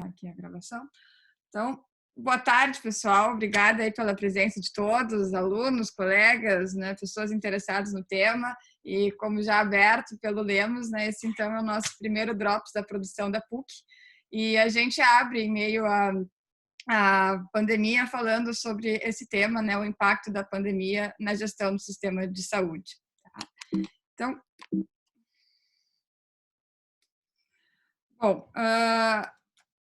Aqui a gravação. Então, boa tarde, pessoal. Obrigada aí pela presença de todos, alunos, colegas, né, pessoas interessadas no tema. E como já aberto pelo Lemos, né, esse então é o nosso primeiro Drops da produção da PUC. E a gente abre em meio à pandemia falando sobre esse tema, né, o impacto da pandemia na gestão do sistema de saúde. Tá? Então, bom,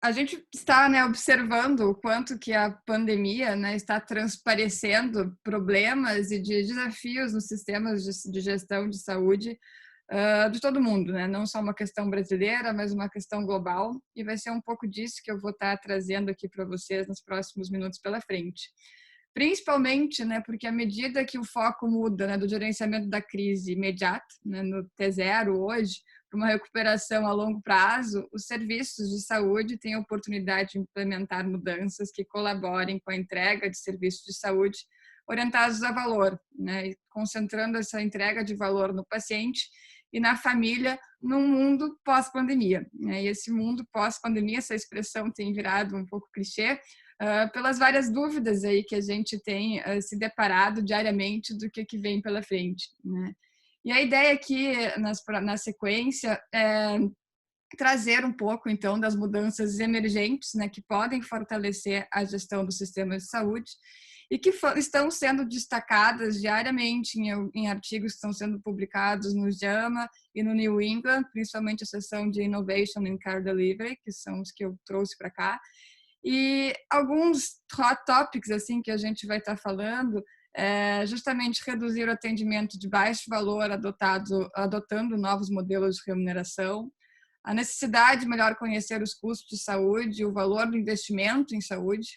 a gente está, né, observando o quanto que a pandemia, né, está transparecendo problemas e desafios nos sistemas de gestão de saúde de todo mundo, né? Não só uma questão brasileira, mas uma questão global. E vai ser um pouco disso que eu vou estar trazendo aqui para vocês nos próximos minutos pela frente. Principalmente, né, porque à medida que o foco muda, né, do gerenciamento da crise imediata, né, no T0 hoje, para uma recuperação a longo prazo, os serviços de saúde têm a oportunidade de implementar mudanças que colaborem com a entrega de serviços de saúde orientados a valor, né, concentrando essa entrega de valor no paciente e na família num mundo pós-pandemia. E esse mundo pós-pandemia, essa expressão tem virado um pouco clichê, pelas várias dúvidas aí que a gente tem se deparado diariamente do que vem pela frente, né? E a ideia aqui, na sequência, é trazer um pouco, então, das mudanças emergentes, né, que podem fortalecer a gestão do sistema de saúde e que estão sendo destacadas diariamente em artigos que estão sendo publicados no JAMA e no New England, principalmente a seção de Innovation in Care Delivery, que são os que eu trouxe para cá. E alguns hot topics assim que a gente vai estar falando é justamente reduzir o atendimento de baixo valor adotando novos modelos de remuneração, a necessidade de melhor conhecer os custos de saúde, o valor do investimento em saúde,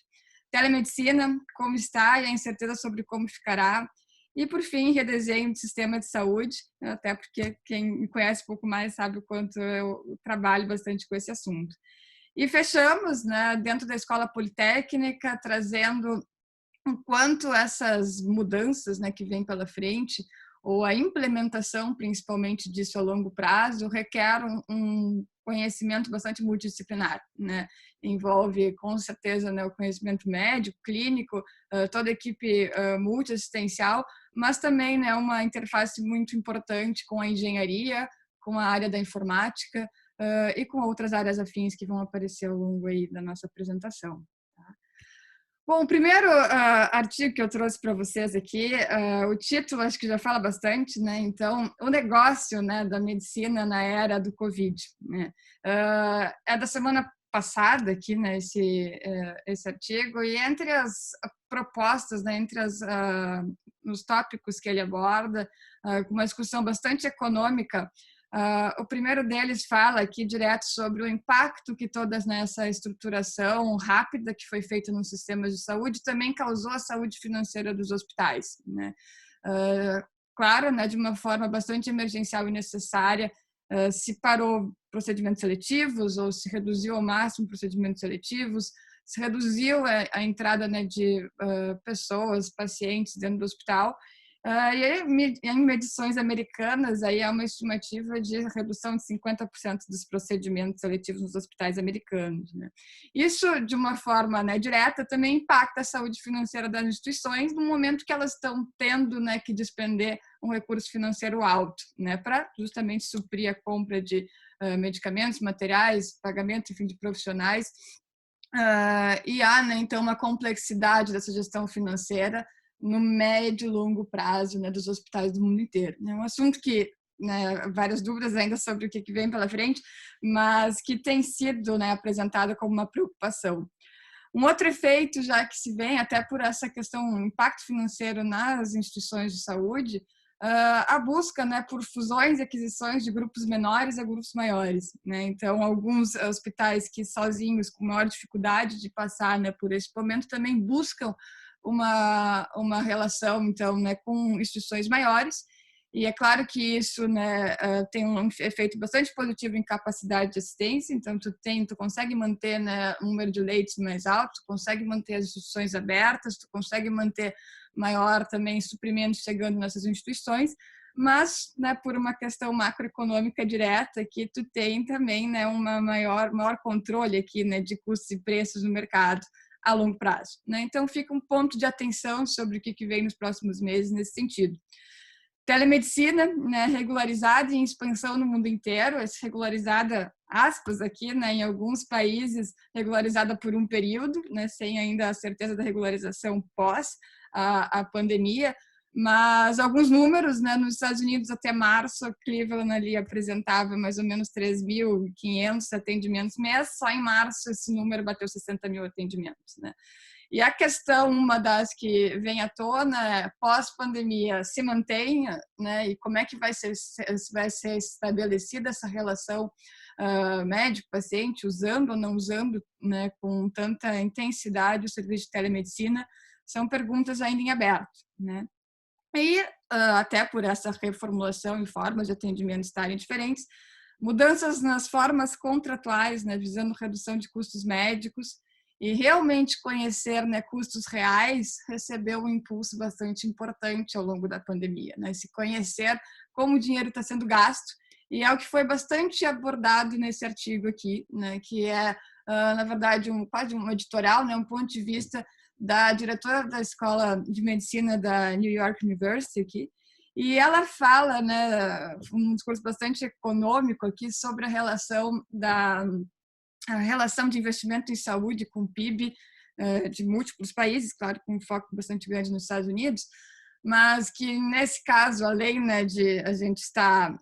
telemedicina, como está e a incerteza sobre como ficará, e, por fim, redesenho do sistema de saúde, até porque quem me conhece um pouco mais sabe o quanto eu trabalho bastante com esse assunto. E fechamos, né, dentro da Escola Politécnica, trazendo o quanto essas mudanças, né, que vêm pela frente, ou a implementação, principalmente disso a longo prazo, requer um conhecimento bastante multidisciplinar, né? Envolve, com certeza, né, o conhecimento médico, clínico, toda a equipe multiassistencial, mas também, né, uma interface muito importante com a engenharia, com a área da informática, e com outras áreas afins que vão aparecer ao longo aí da nossa apresentação. Tá? Bom, o primeiro artigo que eu trouxe para vocês aqui, o título acho que já fala bastante, né? Então, o negócio, né, da medicina na era do Covid, né? É da semana passada aqui, né, esse artigo, e entre as propostas, né, os tópicos que ele aborda, com uma discussão bastante econômica. O primeiro deles fala aqui direto sobre o impacto que toda essa estruturação rápida que foi feita nos sistemas de saúde também causou à saúde financeira dos hospitais, né? Claro, né, de uma forma bastante emergencial e necessária, se parou procedimentos seletivos ou se reduziu ao máximo procedimentos seletivos, se reduziu a entrada, né, de pessoas, pacientes dentro do hospital. E em medições americanas, aí há uma estimativa de redução de 50% dos procedimentos seletivos nos hospitais americanos, né? Isso, de uma forma, né, direta, também impacta a saúde financeira das instituições no momento que elas estão tendo, né, que despender um recurso financeiro alto, né, para justamente suprir a compra de medicamentos, materiais, pagamento, enfim, de profissionais. E há, né, então, uma complexidade dessa gestão financeira no médio e longo prazo, né, dos hospitais do mundo inteiro. É um assunto que, né, várias dúvidas ainda sobre o que vem pela frente, mas que tem sido, né, apresentado como uma preocupação. Um outro efeito, já que se vem, até por essa questão, impacto financeiro nas instituições de saúde, a busca, né, por fusões e aquisições de grupos menores a grupos maiores, né? Então, alguns hospitais que sozinhos, com maior dificuldade de passar, né, por esse momento, também buscam uma relação, então, né, com instituições maiores. E é claro que isso, né, tem um efeito bastante positivo em capacidade de assistência, então tu consegue manter, né, um número de leitos mais alto, tu consegue manter as instituições abertas, tu consegue manter maior também suprimento chegando nessas instituições, mas, né, por uma questão macroeconômica direta, que tu tem também, né, uma maior controle aqui, né, de custos e preços no mercado a longo prazo, né? Então fica um ponto de atenção sobre o que vem nos próximos meses nesse sentido. Telemedicina, né, regularizada e em expansão no mundo inteiro, regularizada, aspas, aqui, né, em alguns países, regularizada por um período, né, sem ainda a certeza da regularização pós a pandemia, mas alguns números, né, nos Estados Unidos até março, a Cleveland ali apresentava mais ou menos 3.500 atendimentos mês, só em março esse número bateu 60 mil atendimentos, né? E a questão, uma das que vem à tona, é pós-pandemia se mantenha, né? E como é que vai ser estabelecida essa relação médico-paciente, usando ou não usando, né, com tanta intensidade o serviço de telemedicina, são perguntas ainda em aberto, né? E até por essa reformulação e formas de atendimento estarem diferentes, mudanças nas formas contratuais, né, visando redução de custos médicos e realmente conhecer, né, custos reais, recebeu um impulso bastante importante ao longo da pandemia, né? Se conhecer como o dinheiro está sendo gasto, e é o que foi bastante abordado nesse artigo aqui, né, que é, na verdade, quase um editorial, né, um ponto de vista da diretora da Escola de Medicina da New York University aqui, e ela fala, né, um discurso bastante econômico aqui sobre a relação de investimento em saúde com o PIB de múltiplos países, claro, com um foco bastante grande nos Estados Unidos, mas que nesse caso, além, né, de a gente estar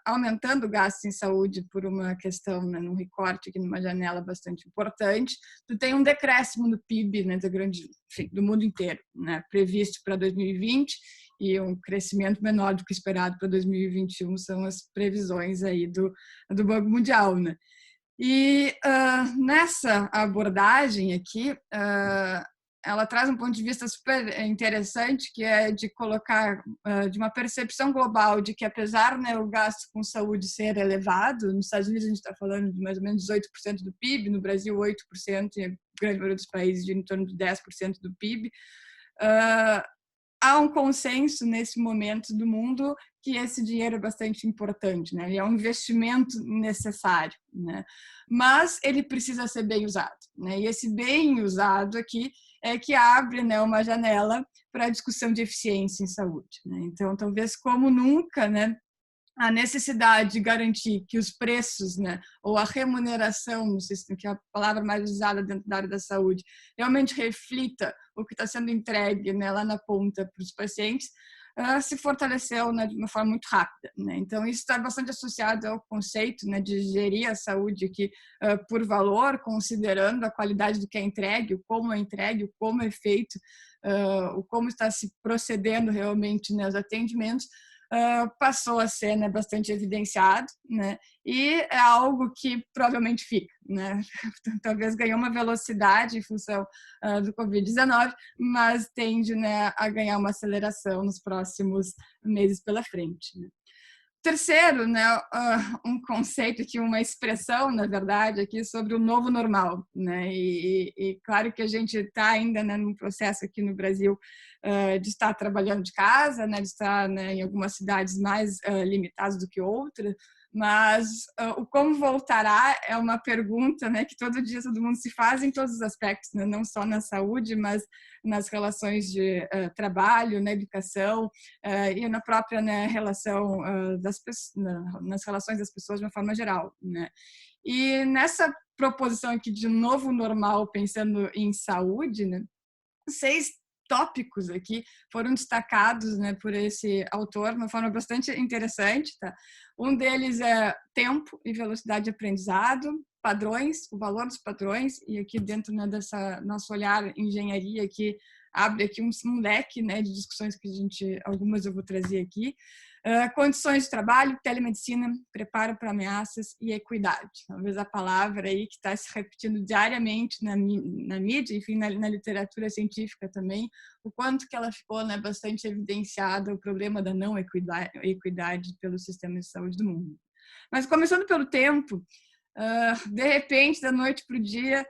aumentando o gasto em saúde por uma questão, né, num recorte aqui numa janela bastante importante, tu tem um decréscimo no PIB, né, do mundo inteiro, né, previsto para 2020 e um crescimento menor do que esperado para 2021 são as previsões aí do Banco Mundial, né? E nessa abordagem aqui, ela traz um ponto de vista super interessante, que é de colocar de uma percepção global de que, apesar, né, o gasto com saúde ser elevado, nos Estados Unidos a gente está falando de mais ou menos 18% do PIB, no Brasil 8%, e a grande maioria dos países de em torno de 10% do PIB, há um consenso nesse momento do mundo que esse dinheiro é bastante importante, né? Ele é um investimento necessário, né? Mas ele precisa ser bem usado, né? E esse bem usado aqui é que abre, né, uma janela para a discussão de eficiência em saúde, né? Então, talvez como nunca, né, a necessidade de garantir que os preços, né, ou a remuneração no sistema, que é a palavra mais usada dentro da área da saúde, realmente reflita o que está sendo entregue, né, lá na ponta para os pacientes, se fortaleceu, né, de uma forma muito rápida, né? Então isso está bastante associado ao conceito, né, de gerir a saúde aqui por valor, considerando a qualidade do que é entregue, o como é entregue, o como é feito, o como está se procedendo realmente, né, os atendimentos. Passou a ser, né, bastante evidenciado, né, e é algo que provavelmente fica, né, talvez ganhou uma velocidade em função do Covid-19, mas tende, né, a ganhar uma aceleração nos próximos meses pela frente, né. Terceiro, né, um conceito aqui, uma expressão, na verdade, aqui sobre o novo normal, né? E claro que a gente está ainda, né, num processo aqui no Brasil de estar trabalhando de casa, né, de estar, né, em algumas cidades mais limitadas do que outras, mas o como voltará é uma pergunta, né, que todo dia todo mundo se faz em todos os aspectos, né? Não só na saúde, mas nas relações de trabalho, na educação e na própria, né, relação nas relações das pessoas de uma forma geral, né? E nessa proposição aqui de novo normal, pensando em saúde, né, 6 tópicos aqui foram destacados, né, por esse autor de uma forma bastante interessante, tá? Um deles é tempo e velocidade de aprendizado, padrões, o valor dos padrões, e aqui dentro, né, dessa nosso olhar engenharia aqui abre aqui um leque, né, de discussões que algumas eu vou trazer aqui. Condições de trabalho, telemedicina, preparo para ameaças e equidade. Talvez a palavra aí que está se repetindo diariamente na mídia, enfim, na literatura científica também, o quanto que ela ficou, né, bastante evidenciada, o problema da não equidade pelo sistema de saúde do mundo. Mas começando pelo tempo, de repente, da noite para o dia,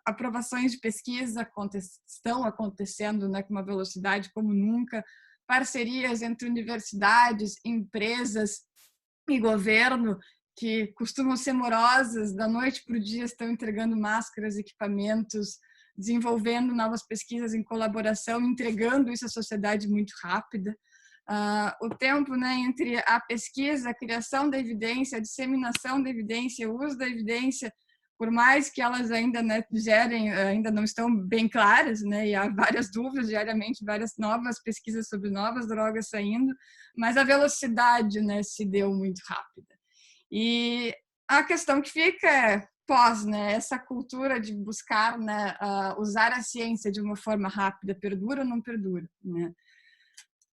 aprovações de pesquisa estão acontecendo, né, com uma velocidade como nunca, parcerias entre universidades, empresas e governo, que costumam ser morosas, da noite para o dia estão entregando máscaras, equipamentos, desenvolvendo novas pesquisas em colaboração, entregando isso à sociedade muito rápida. O tempo, né, entre a pesquisa, a criação da evidência, a disseminação da evidência, o uso da evidência, por mais que elas ainda, né, gerem, ainda não estão bem claras, né, e há várias dúvidas diariamente, várias novas pesquisas sobre novas drogas saindo, mas a velocidade, né, se deu muito rápida. E a questão que fica é pós, né, essa cultura de buscar, né, usar a ciência de uma forma rápida, perdura ou não perdura, né?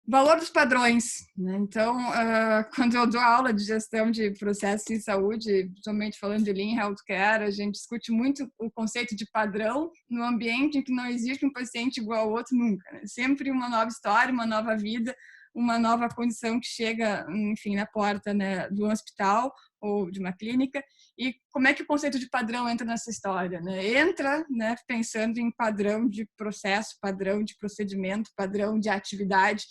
Valor dos padrões, né? Então, quando eu dou aula de gestão de processos em saúde, principalmente falando de Lean Healthcare, a gente discute muito o conceito de padrão no ambiente em que não existe um paciente igual ao outro nunca, né? Sempre uma nova história, uma nova vida, uma nova condição que chega, enfim, na porta, né, do hospital ou de uma clínica. E como é que o conceito de padrão entra nessa história, né? Entra, né, pensando em padrão de processo, padrão de procedimento, padrão de atividade,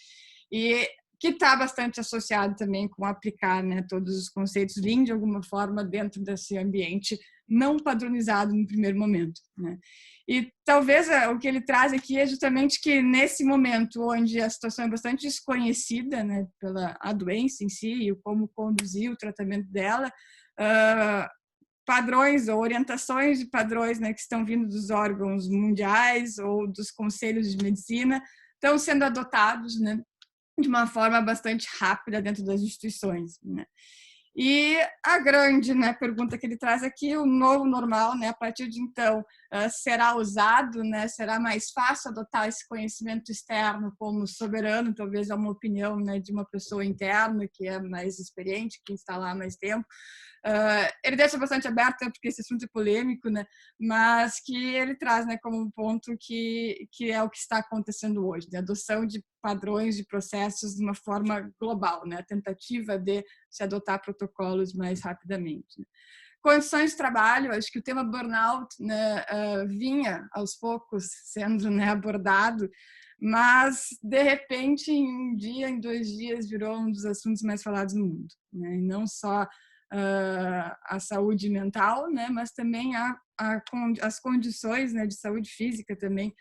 e que está bastante associado também com aplicar, né, todos os conceitos Lean de alguma forma dentro desse ambiente não padronizado no primeiro momento, né? E talvez o que ele traz aqui é justamente que nesse momento onde a situação é bastante desconhecida, né, pela a doença em si e como conduzir o tratamento dela, padrões ou orientações de padrões, né, que estão vindo dos órgãos mundiais ou dos conselhos de medicina estão sendo adotados, né, de uma forma bastante rápida dentro das instituições, né? E a grande, né, pergunta que ele traz aqui, o novo normal, né, a partir de então, será usado, né, será mais fácil adotar esse conhecimento externo como soberano, talvez é uma opinião, né, de uma pessoa interna que é mais experiente, que está lá há mais tempo. Ele deixa bastante aberto, porque esse assunto é polêmico, né, mas que ele traz, né, como um ponto que é o que está acontecendo hoje, né, a adoção de padrões de processos de uma forma global, né, a tentativa de se adotar protocolos mais rapidamente, né. Condições de trabalho, acho que o tema burnout, né, vinha aos poucos sendo, né, abordado, mas de repente em um dia, em 2 dias, virou um dos assuntos mais falados no mundo, né, e não só a saúde mental, né, mas também as condições, né, de saúde física também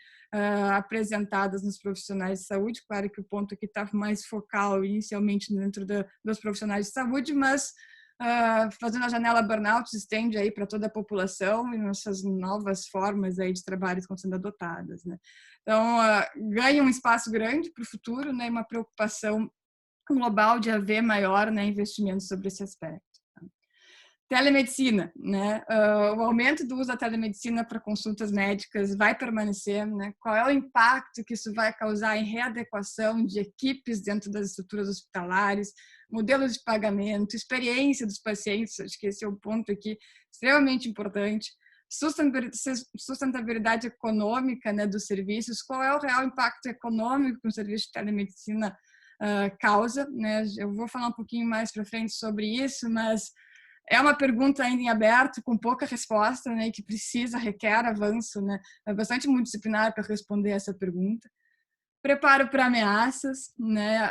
apresentadas nos profissionais de saúde. Claro que o ponto aqui está mais focal inicialmente dentro dos profissionais de saúde, mas fazendo a janela burnout se estende aí para toda a população e essas novas formas aí de trabalho estão sendo adotadas, né? Então, ganha um espaço grande para o futuro, né, e uma preocupação global de haver maior, né, investimento sobre esse aspecto. Telemedicina, né? O aumento do uso da telemedicina para consultas médicas vai permanecer, né? Qual é o impacto que isso vai causar em readequação de equipes dentro das estruturas hospitalares, modelos de pagamento, experiência dos pacientes? Acho que esse é o ponto aqui extremamente importante. Sustentabilidade econômica, né, dos serviços. Qual é o real impacto econômico que um serviço de telemedicina causa, né? Eu vou falar um pouquinho mais para frente sobre isso, mas é uma pergunta ainda em aberto, com pouca resposta, né, que requer avanço, né, é bastante multidisciplinar para responder essa pergunta. Preparo para ameaças, né,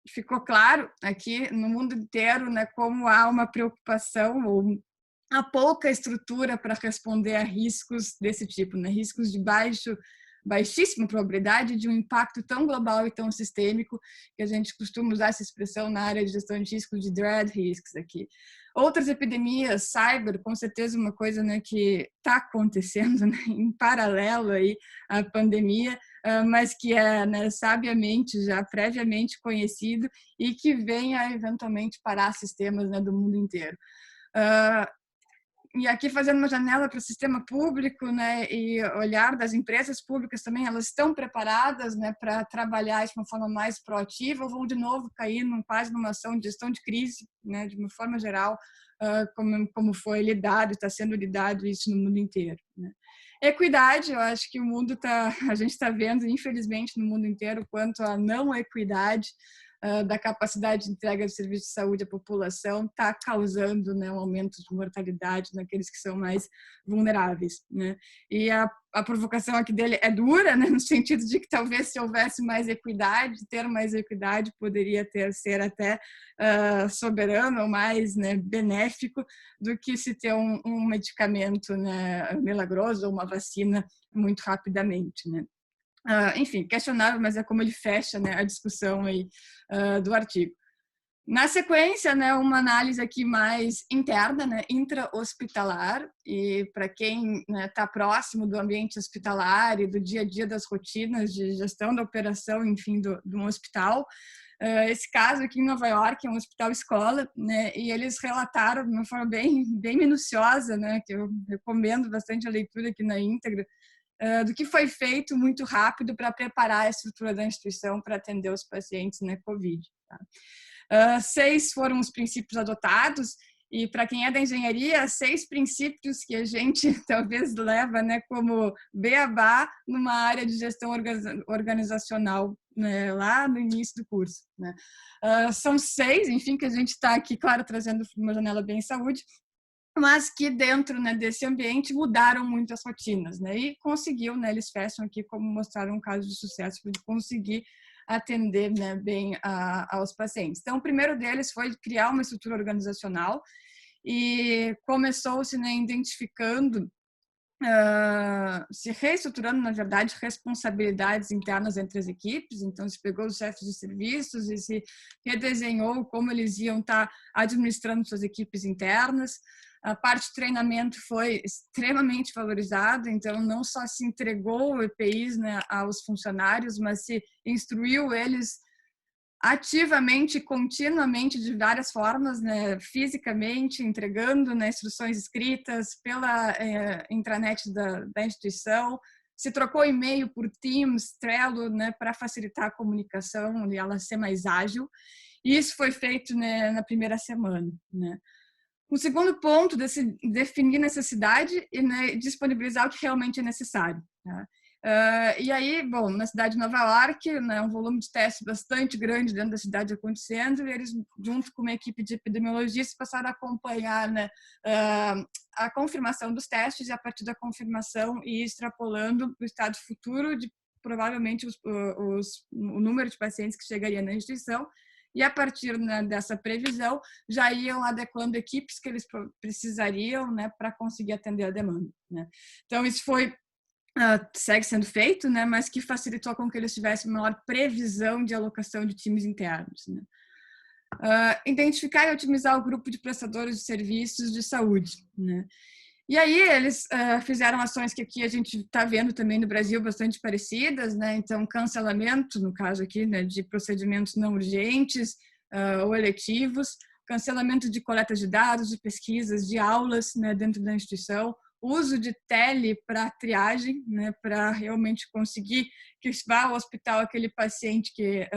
ficou claro aqui no mundo inteiro, né, como há uma preocupação ou há pouca estrutura para responder a riscos desse tipo, né, riscos de baixíssima probabilidade de um impacto tão global e tão sistêmico, que a gente costuma usar essa expressão na área de gestão de riscos, de dread risks aqui. Outras epidemias, cyber, com certeza uma coisa, né, que está acontecendo, né, em paralelo aí à pandemia, mas que é, né, sabiamente, já previamente conhecido e que vem a eventualmente parar sistemas, né, do mundo inteiro. E aqui fazendo uma janela para o sistema público, né, e olhar das empresas públicas também, elas estão preparadas, né, para trabalhar isso de uma forma mais proativa ou vão de novo cair quase numa ação de gestão de crise, né, de uma forma geral, como foi lidado, está sendo lidado isso no mundo inteiro, né. Equidade, eu acho que a gente está vendo, infelizmente, no mundo inteiro, quanto a não equidade da capacidade de entrega de serviço de saúde à população está causando, né, um aumento de mortalidade naqueles que são mais vulneráveis, né? E a provocação aqui dele é dura, né, no sentido de que talvez se houvesse mais equidade, ter mais equidade poderia ser até soberano ou mais, né, benéfico do que se ter um medicamento, né, milagroso ou uma vacina muito rapidamente, né? Enfim, questionável, mas é como ele fecha, né, a discussão aí, do artigo. Na sequência, né, uma análise aqui mais interna, né, intra-hospitalar, e para quem está próximo do ambiente hospitalar e do dia a dia das rotinas de gestão da operação, enfim, de um hospital. Esse caso aqui em Nova York é um hospital escola, né, e eles relataram de uma forma bem minuciosa, né, que eu recomendo bastante a leitura aqui na íntegra, do que foi feito muito rápido para preparar a estrutura da instituição para atender os pacientes, né, COVID. Tá? 6 foram os princípios adotados, e para quem é da engenharia, 6 princípios que a gente talvez leva, né, como beabá numa área de gestão organizacional, né, lá no início do curso. Né? São 6, enfim, que a gente está aqui, claro, trazendo uma janela bem saúde, mas que dentro, né, desse ambiente mudaram muito as rotinas, né, e conseguiu, né, eles fecham aqui como mostraram um caso de sucesso de conseguir atender, né, bem aos pacientes. Então, o primeiro deles foi criar uma estrutura organizacional e começou-se, né, identificando, se reestruturando, na verdade, responsabilidades internas entre as equipes. Então, se pegou os chefes de serviços e se redesenhou como eles iam estar administrando suas equipes internas. A parte de treinamento foi extremamente valorizada, então não só se entregou EPIs, né, aos funcionários, mas se instruiu eles ativamente, continuamente, de várias formas, né, fisicamente, entregando, né, instruções escritas pela intranet da instituição. Se trocou e-mail por Teams, Trello, né, para facilitar a comunicação e ela ser mais ágil. E isso foi feito, né, na primeira semana, né. O segundo ponto, definir necessidade e, né, disponibilizar o que realmente é necessário. Tá? E aí, bom, na cidade de Nova York, né, um volume de testes bastante grande dentro da cidade acontecendo, e eles, junto com uma equipe de epidemiologistas, passaram a acompanhar, né, a confirmação dos testes e, a partir da confirmação, ir extrapolando o estado futuro de provavelmente o número de pacientes que chegaria na instituição. E a partir, né, dessa previsão, já iam adequando equipes que eles precisariam, né, para conseguir atender a demanda. Né? Então, isso segue sendo feito, né, mas que facilitou com que eles tivessem maior previsão de alocação de times internos. Né? Identificar e otimizar o grupo de prestadores de serviços de saúde. Né? E aí eles fizeram ações que aqui a gente está vendo também no Brasil bastante parecidas, né? Então, cancelamento, no caso aqui, né, de procedimentos não urgentes ou eletivos, cancelamento de coleta de dados, de pesquisas, de aulas, né, dentro da instituição, uso de tele para triagem, né, para realmente conseguir que vá ao hospital aquele paciente que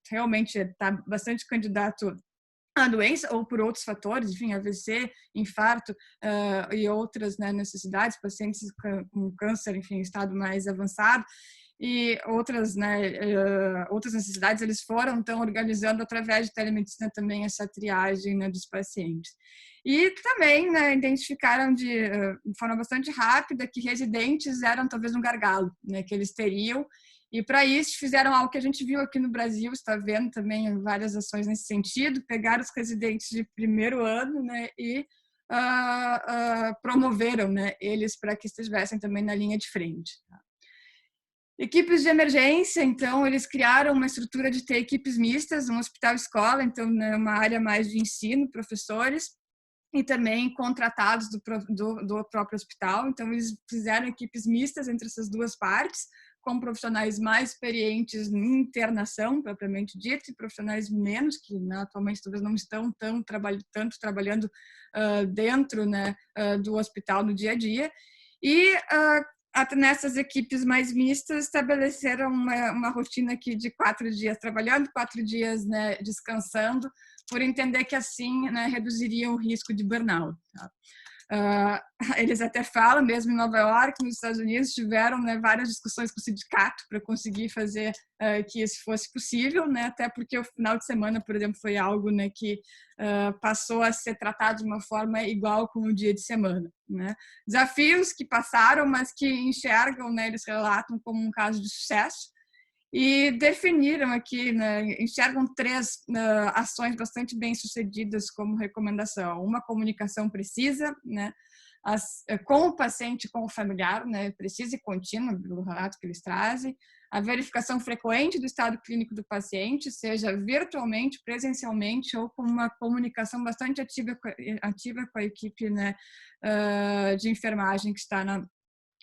realmente está bastante candidato a doença ou por outros fatores, enfim, AVC, infarto e outras, né, necessidades, pacientes com câncer, enfim, em estado mais avançado e outras, né, outras necessidades, eles foram então organizando através de telemedicina também essa triagem, né, dos pacientes. E também, né, identificaram de forma bastante rápida que residentes eram talvez um gargalo, né, que eles teriam. E para isso fizeram algo que a gente viu aqui no Brasil, está vendo também várias ações nesse sentido, pegaram os residentes de primeiro ano, né, e promoveram, né, eles para que estivessem também na linha de frente. Equipes de emergência, então, eles criaram uma estrutura de ter equipes mistas, um hospital-escola, então, né, uma área mais de ensino, professores, e também contratados do próprio hospital. Então, eles fizeram equipes mistas entre essas duas partes, com profissionais mais experientes em internação, propriamente dito, e profissionais menos, que, né, atualmente talvez não estão tanto trabalhando dentro, né, do hospital no dia a dia. E nessas equipes mais mistas, estabeleceram uma rotina aqui de 4 dias trabalhando, 4 dias, né, descansando, por entender que assim, né, reduziriam o risco de burnout. Tá? Eles até falam, mesmo em Nova York, nos Estados Unidos, tiveram, né, várias discussões com o sindicato para conseguir fazer que isso fosse possível, né, até porque o final de semana, por exemplo, foi algo, né, que passou a ser tratado de uma forma igual com o dia de semana, né. Desafios que passaram, mas que enxergam, né, eles relatam como um caso de sucesso, e definiram aqui, né, enxergam 3 ações bastante bem sucedidas como recomendação. Uma, comunicação precisa, né, com o paciente, com o familiar, né, precisa e contínua, pelo relato que eles trazem. A verificação frequente do estado clínico do paciente, seja virtualmente, presencialmente ou com uma comunicação bastante ativa com a equipe, né, de enfermagem que está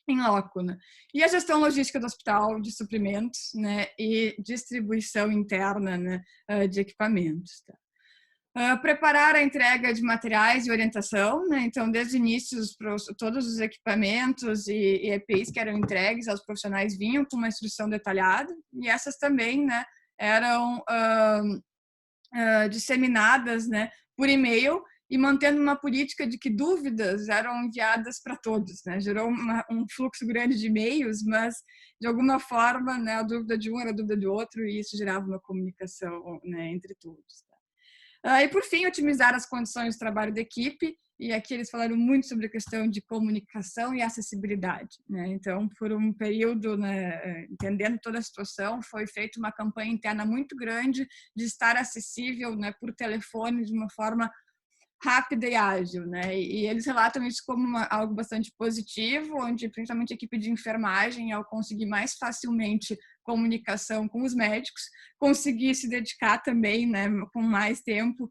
em loco, né? E a gestão logística do hospital de suprimentos, né, e distribuição interna, né, de equipamentos. Tá? Preparar a entrega de materiais e orientação, né? Então, desde o início, todos os equipamentos e EPIs que eram entregues aos profissionais vinham com uma instrução detalhada, e essas também, né, eram disseminadas, né, por e-mail, e mantendo uma política de que dúvidas eram enviadas para todos, né? Gerou um fluxo grande de e-mails, mas de alguma forma, né, a dúvida de um era a dúvida do outro, e isso gerava uma comunicação, né, entre todos. E por fim, otimizar as condições de trabalho da equipe, e aqui eles falaram muito sobre a questão de comunicação e acessibilidade, né? Então, por um período, né, entendendo toda a situação, foi feita uma campanha interna muito grande de estar acessível, né, por telefone de uma forma rápida e ágil, né? E eles relatam isso como algo bastante positivo, onde principalmente a equipe de enfermagem, ao conseguir mais facilmente comunicação com os médicos, conseguir se dedicar também, né, com mais tempo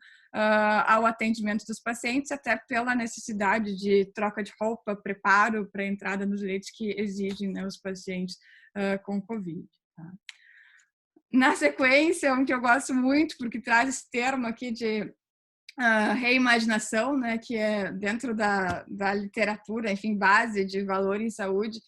ao atendimento dos pacientes, até pela necessidade de troca de roupa, preparo para a entrada nos leitos que exigem, né, os pacientes com Covid. Tá? Na sequência, um que eu gosto muito, porque traz esse termo aqui de reimaginação, né, que é dentro da literatura, enfim, base de valor em saúde.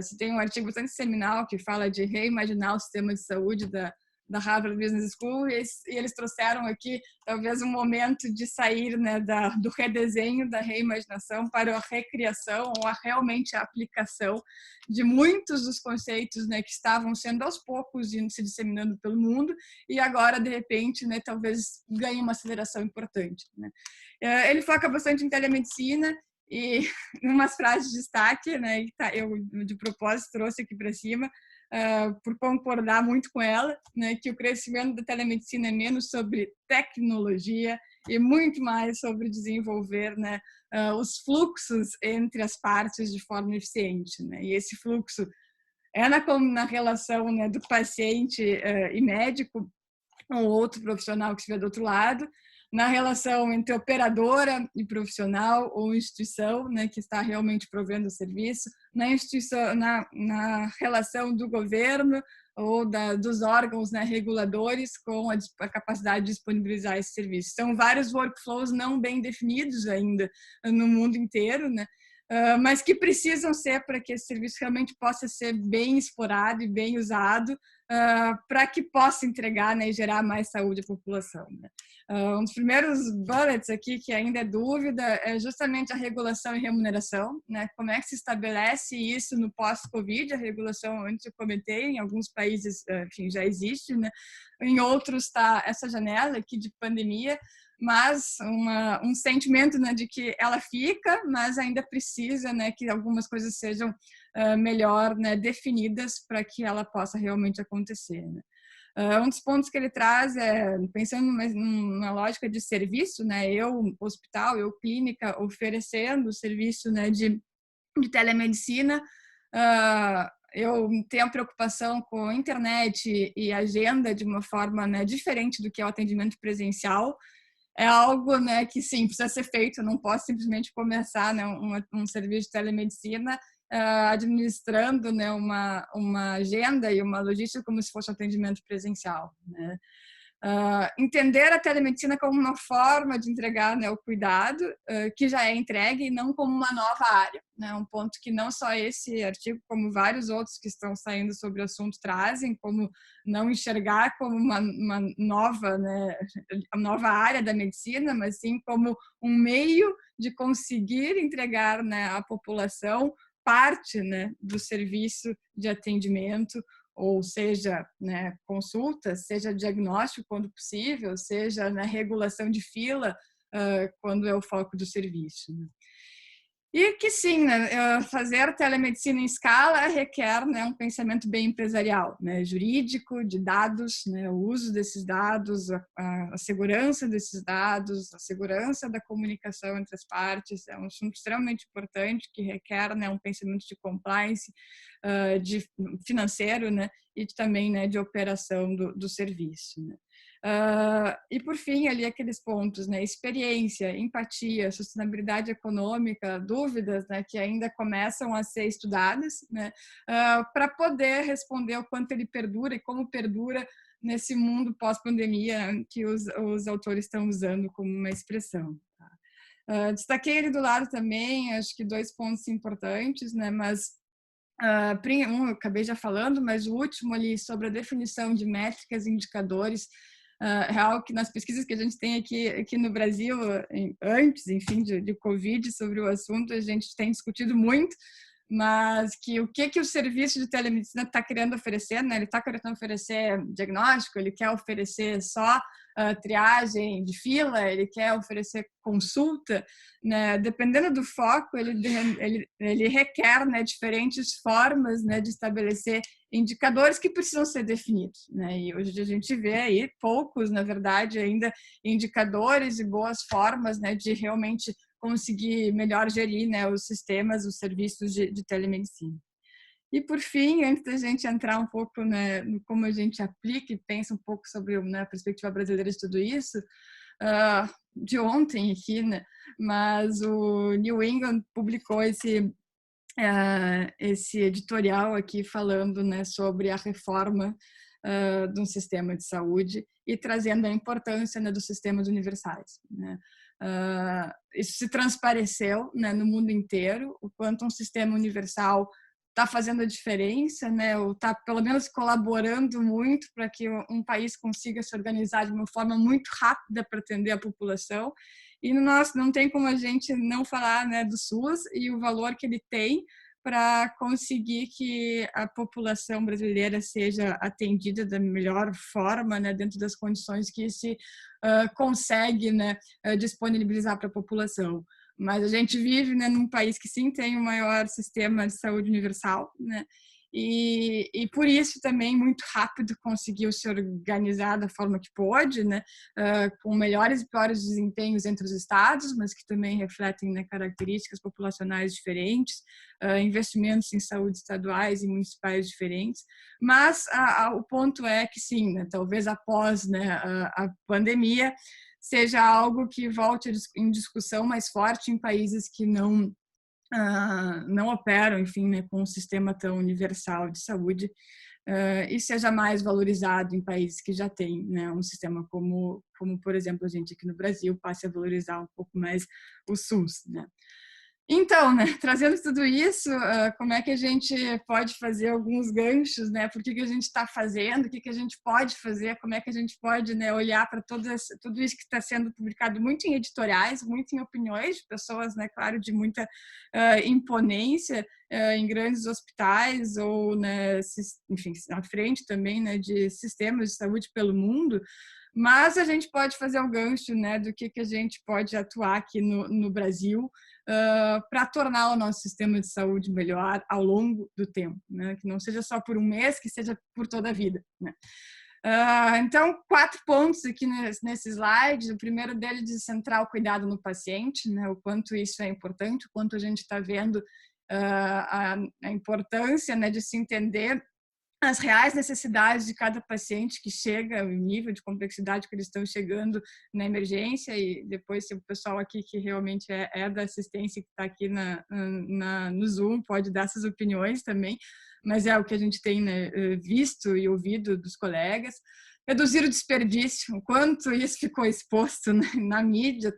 Se tem um artigo bastante seminal que fala de reimaginar o sistema de saúde da Harvard Business School, e eles trouxeram aqui talvez um momento de sair, né, do redesenho, da reimaginação para a recriação ou realmente a aplicação de muitos dos conceitos, né, que estavam sendo aos poucos indo se disseminando pelo mundo, e agora de repente, né, talvez ganhe uma aceleração importante, né. Ele foca bastante em telemedicina e umas frases de destaque, né, eu de propósito trouxe aqui para cima, por concordar muito com ela, né, que o crescimento da telemedicina é menos sobre tecnologia e muito mais sobre desenvolver, né, os fluxos entre as partes de forma eficiente, né? E esse fluxo é na relação, né, do paciente e médico, ou outro profissional que estiver do outro lado, na relação entre operadora e profissional ou instituição, né, que está realmente provendo o serviço, na instituição, na relação do governo ou dos órgãos, né, reguladores com a capacidade de disponibilizar esse serviço. São vários workflows não bem definidos ainda no mundo inteiro, né, mas que precisam ser para que esse serviço realmente possa ser bem explorado e bem usado, para que possa entregar, né, e gerar mais saúde à população, né. Um dos primeiros bullets aqui, que ainda é dúvida, é justamente a regulação e remuneração, né? Como é que se estabelece isso no pós-Covid? A regulação, antes eu comentei, em alguns países, enfim, já existe, né? Em outros está essa janela aqui de pandemia, mas um sentimento, né, de que ela fica, mas ainda precisa, né, que algumas coisas sejam melhor, né, definidas para que ela possa realmente acontecer, né? Um dos pontos que ele traz é, pensando numa lógica de serviço, né, eu, hospital, eu, clínica, oferecendo o serviço, né, de telemedicina, eu tenho a preocupação com a internet e agenda de uma forma, né, diferente do que é o atendimento presencial. É algo, né, que sim, precisa ser feito, eu não posso simplesmente começar, né, um serviço de telemedicina administrando, né, uma agenda e uma logística como se fosse um atendimento presencial, né. Entender a telemedicina como uma forma de entregar, né, o cuidado que já é entregue e não como uma nova área. né? Um ponto que não só esse artigo, como vários outros que estão saindo sobre o assunto trazem, como não enxergar como uma nova, né, a nova área da medicina, mas sim como um meio de conseguir entregar, né, à população parte, né, do serviço de atendimento, ou seja, né, consulta, seja diagnóstico quando possível, seja na regulação de fila, quando é o foco do serviço. Né? E que sim, né, fazer telemedicina em escala requer, né, um pensamento bem empresarial, né, jurídico, de dados, né, o uso desses dados, a segurança desses dados, a segurança da comunicação entre as partes, é um assunto extremamente importante que requer, né, um pensamento de compliance, de financeiro, né, e também, né, de operação do serviço. Né. E por fim ali aqueles pontos, né, experiência, empatia, sustentabilidade econômica, dúvidas, né, que ainda começam a ser estudadas, né, para poder responder o quanto ele perdura e como perdura nesse mundo pós-pandemia que os autores estão usando como uma expressão. Tá? Destaquei ele do lado também, acho que 2 pontos importantes, né, mas eu acabei já falando, mas o último ali sobre a definição de métricas e indicadores, real que nas pesquisas que a gente tem aqui no Brasil, antes, enfim, de Covid, sobre o assunto, a gente tem discutido muito, mas que o que o serviço de telemedicina está querendo oferecer, né? Ele está querendo oferecer diagnóstico, ele quer oferecer só triagem de fila, ele quer oferecer consulta, né? Dependendo do foco, ele requer, né, diferentes formas, né, de estabelecer indicadores que precisam ser definidos, né? E hoje a gente vê aí poucos, na verdade, ainda indicadores e boas formas, né, de realmente conseguir melhor gerir, né, os sistemas, os serviços de telemedicina. E, por fim, antes da gente entrar um pouco, né, no como a gente aplica e pensa um pouco sobre, né, a perspectiva brasileira de tudo isso, de ontem aqui, né, mas o New England publicou esse editorial aqui falando, né, sobre a reforma de um sistema de saúde e trazendo a importância, né, dos sistemas universais. Né? Isso se transpareceu, né, no mundo inteiro, o quanto um sistema universal está fazendo a diferença, né, ou está pelo menos colaborando muito para que um país consiga se organizar de uma forma muito rápida para atender a população. E nós não tem como a gente não falar, né, do SUS e o valor que ele tem para conseguir que a população brasileira seja atendida da melhor forma, né, dentro das condições que se consegue, né, disponibilizar para a população. Mas a gente vive, né, num país que sim tem o maior sistema de saúde universal, né, e por isso também muito rápido conseguiu se organizar da forma que pôde, né, com melhores e piores desempenhos entre os estados, mas que também refletem, né, características populacionais diferentes, investimentos em saúde estaduais e municipais diferentes, mas o ponto é que sim, né, talvez após, né, a pandemia seja algo que volte em discussão mais forte em países que não operam, enfim, né, com um sistema tão universal de saúde, e seja mais valorizado em países que já têm, né, um sistema como, por exemplo, a gente aqui no Brasil passe a valorizar um pouco mais o SUS, né. Então, né, trazendo tudo isso, como é que a gente pode fazer alguns ganchos, né? Por que a gente está fazendo, o que a gente pode fazer, como é que a gente pode, né, olhar para tudo isso que está sendo publicado muito em editoriais, muito em opiniões de pessoas, né, claro, de muita imponência em grandes hospitais ou, né, enfim, na frente também, né, de sistemas de saúde pelo mundo. Mas a gente pode fazer o gancho, né, do que a gente pode atuar aqui no Brasil para tornar o nosso sistema de saúde melhor ao longo do tempo, né? Que não seja só por um mês, que seja por toda a vida. Né? Então, 4 pontos aqui nesse slide. O primeiro deles de centrar o cuidado no paciente, né? O quanto isso é importante, o quanto a gente está vendo a importância, né, de se entender as reais necessidades de cada paciente que chega, o nível de complexidade que eles estão chegando na emergência, e depois se o pessoal aqui que realmente é da assistência que está aqui no Zoom pode dar essas opiniões também, mas é o que a gente tem, né, visto e ouvido dos colegas. Reduzir o desperdício, o quanto isso ficou exposto na mídia,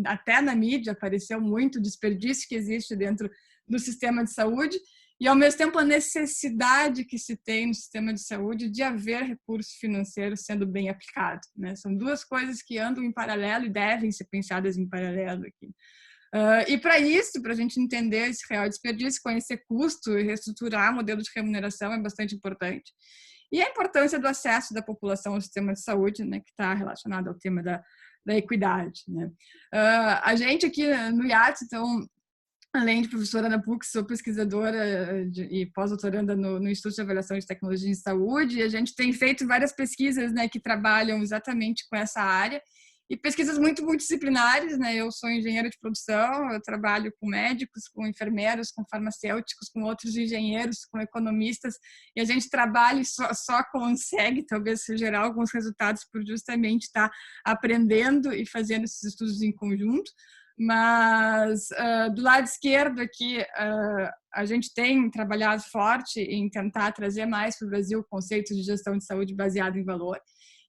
até na mídia apareceu muito desperdício que existe dentro do sistema de saúde e, ao mesmo tempo, a necessidade que se tem no sistema de saúde de haver recurso financeiro sendo bem aplicado, né? São duas coisas que andam em paralelo e devem ser pensadas em paralelo aqui. E para isso, para a gente entender esse real desperdício, conhecer custo e reestruturar o modelo de remuneração é bastante importante. E a importância do acesso da população ao sistema de saúde, né, que está relacionado ao tema da equidade, né? A gente aqui no IATS, então, além de professora na PUC, sou pesquisadora e pós-doutoranda no Instituto de Avaliação de Tecnologia em Saúde, e a gente tem feito várias pesquisas, né, que trabalham exatamente com essa área, e pesquisas muito multidisciplinares, né? Eu sou engenheira de produção, eu trabalho com médicos, com enfermeiros, com farmacêuticos, com outros engenheiros, com economistas, e a gente trabalha e só consegue, talvez, gerar alguns resultados por justamente estar aprendendo e fazendo esses estudos em conjunto. Mas do lado esquerdo aqui, a gente tem trabalhado forte em tentar trazer mais para o Brasil o conceito de gestão de saúde baseado em valor.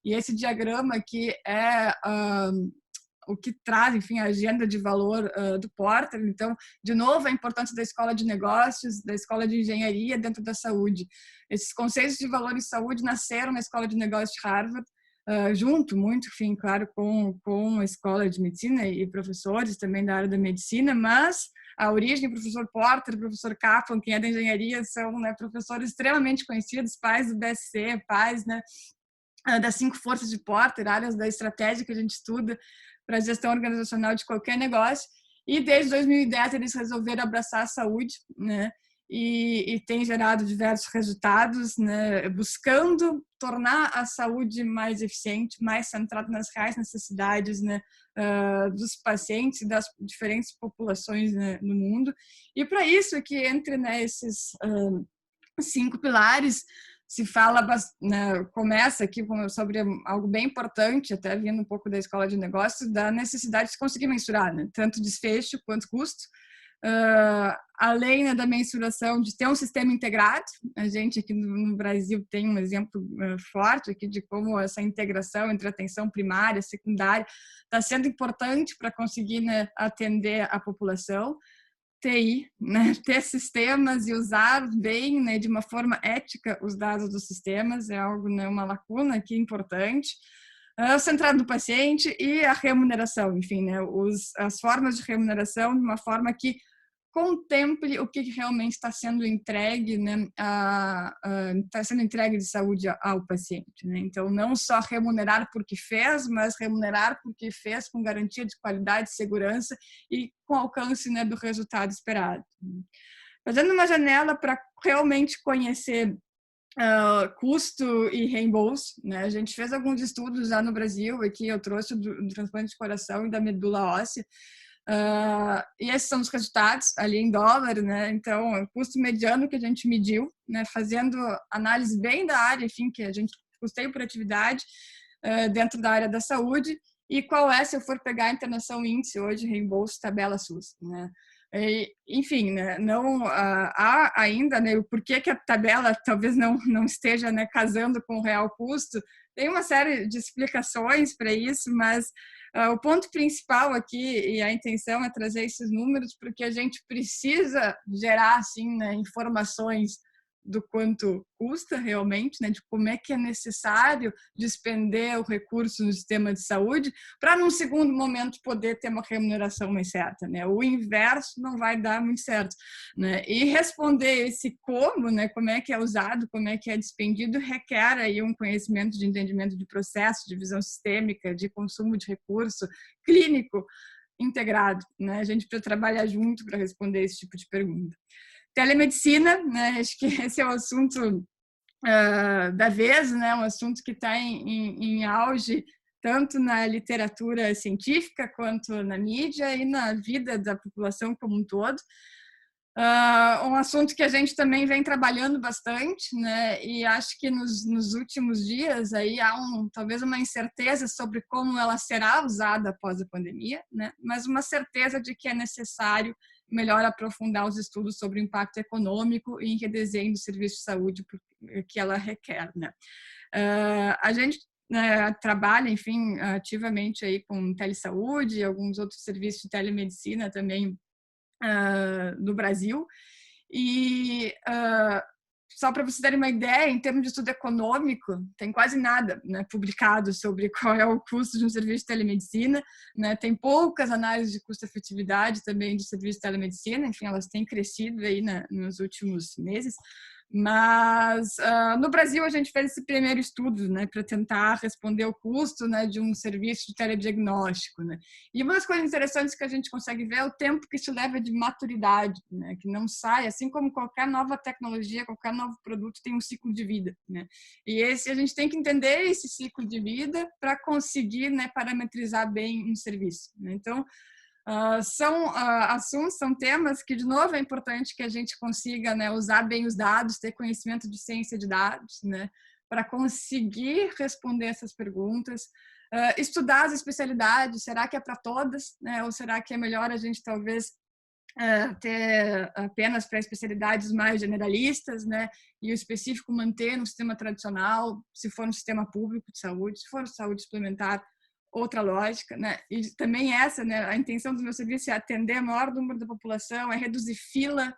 E esse diagrama aqui é o que traz, enfim, a agenda de valor do Porter. Então, de novo, a importância da escola de negócios, da escola de engenharia dentro da saúde. Esses conceitos de valor em saúde nasceram na escola de negócios de Harvard, junto muito, enfim, claro, com a escola de medicina e professores também da área da medicina, mas a origem do professor Porter, professor Kaplan, quem é da engenharia, são, né, professores extremamente conhecidos, pais do BSC, pais, né, das 5 forças de Porter, áreas da estratégia que a gente estuda para a gestão organizacional de qualquer negócio. E desde 2010 eles resolveram abraçar a saúde, né? E tem gerado diversos resultados, né? Buscando tornar a saúde mais eficiente, mais centrada nas reais necessidades, né? Dos pacientes e das diferentes populações, né, no mundo. E para isso é que entre, né, esses 5 pilares se fala, né, começa aqui sobre algo bem importante, até vindo um pouco da escola de negócios, da necessidade de se conseguir mensurar, né, tanto desfecho quanto custo, além, né, da mensuração de ter um sistema integrado. A gente aqui no Brasil tem um exemplo forte aqui de como essa integração entre atenção primária e secundária está sendo importante para conseguir, né, atender a população. TI, né? Ter sistemas e usar bem, né, de uma forma ética os dados dos sistemas é algo, né, uma lacuna aqui importante. Centrado no paciente e a remuneração, enfim, né, as formas de remuneração de uma forma que contemple o que realmente está sendo entregue, né, está sendo entregue de saúde ao paciente, né? Então, não só remunerar porque fez, mas remunerar porque fez com garantia de qualidade, segurança e com alcance, né, do resultado esperado. Fazendo uma janela para realmente conhecer custo e reembolso, né? A gente fez alguns estudos lá no Brasil, aqui eu trouxe do transplante de coração e da medula óssea, e esses são os resultados ali em dólar, né? Então, o custo mediano que a gente mediu, né? Fazendo análise bem da área, enfim, que a gente custeio por atividade dentro da área da saúde, e qual é, se eu for pegar a internação índice hoje, reembolso, tabela SUS, né? Enfim, né, não há ainda, né, o porquê que a tabela talvez não esteja, né, casando com o real custo. Tem uma série de explicações para isso, mas o ponto principal aqui e a intenção é trazer esses números porque a gente precisa gerar, assim, né, informações do quanto custa realmente, né, de como é que é necessário despender o recurso no sistema de saúde para, num segundo momento, poder ter uma remuneração mais certa, né? O inverso não vai dar muito certo, né? E responder esse como, né, como é que é usado, como é que é despendido, requer aí um conhecimento de entendimento de processo, de visão sistêmica, de consumo de recurso clínico integrado, né? A gente precisa trabalhar junto para responder esse tipo de pergunta. Telemedicina, né? Acho que esse é o assunto da vez, né? Um assunto que está em auge tanto na literatura científica quanto na mídia e na vida da população como um todo. Um assunto que a gente também vem trabalhando bastante, né? E acho que nos últimos dias aí há talvez uma incerteza sobre como ela será usada após a pandemia, né? Mas uma certeza de que é necessário melhor aprofundar os estudos sobre o impacto econômico e em redesenho do serviço de saúde que ela requer, né? A gente, né, trabalha, enfim, ativamente aí com telesaúde e alguns outros serviços de telemedicina também do Brasil. E só para vocês terem uma ideia, em termos de estudo econômico, tem quase nada, né, publicado sobre qual é o custo de um serviço de telemedicina, né? Tem poucas análises de custo-efetividade também de serviço de telemedicina, enfim, elas têm crescido aí nos últimos meses. Mas no Brasil a gente fez esse primeiro estudo, né, para tentar responder o custo, né, de um serviço de telediagnóstico, né? E uma das coisas interessantes que a gente consegue ver é o tempo que isso leva de maturidade, né, que não sai, assim como qualquer nova tecnologia, qualquer novo produto tem um ciclo de vida, né? E a gente tem que entender esse ciclo de vida para conseguir, né, parametrizar bem um serviço, né? Então, são assuntos, são temas que, de novo, é importante que a gente consiga, né, usar bem os dados, ter conhecimento de ciência de dados, né, para conseguir responder essas perguntas. Estudar as especialidades, será que é para todas, né, ou será que é melhor a gente, talvez, ter apenas para especialidades mais generalistas, né, e o específico manter no sistema tradicional, se for no sistema público de saúde, se for saúde suplementar, outra lógica, né? E também essa, né, a intenção do meu serviço é atender o maior número da população, é reduzir fila,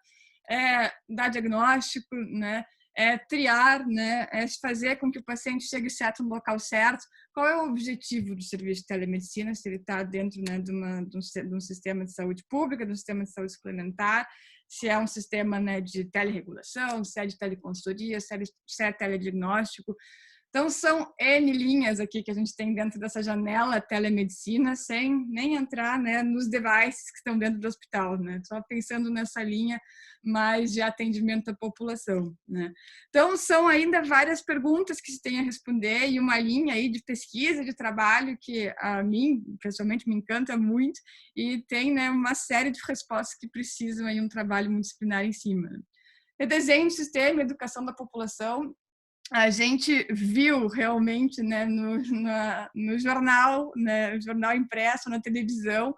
é dar diagnóstico, né? É triar, né? É fazer com que o paciente chegue certo no local certo. Qual é o objetivo do serviço de telemedicina? Se ele está dentro, né, de um sistema de saúde pública, de um sistema de saúde suplementar, se é um sistema, né, de teleregulação, se é de teleconsultoria, se é telediagnóstico. Então, são N linhas aqui que a gente tem dentro dessa janela telemedicina, sem nem entrar, né, nos devices que estão dentro do hospital, né? Só pensando nessa linha mais de atendimento à população, né? Então, são ainda várias perguntas que se tem a responder e uma linha aí de pesquisa, de trabalho que a mim, pessoalmente, me encanta muito e tem, né, uma série de respostas que precisam aí um trabalho multidisciplinar em cima. Redesenho de sistema, educação da população. A gente viu realmente, né, no jornal, né, jornal impresso, na televisão,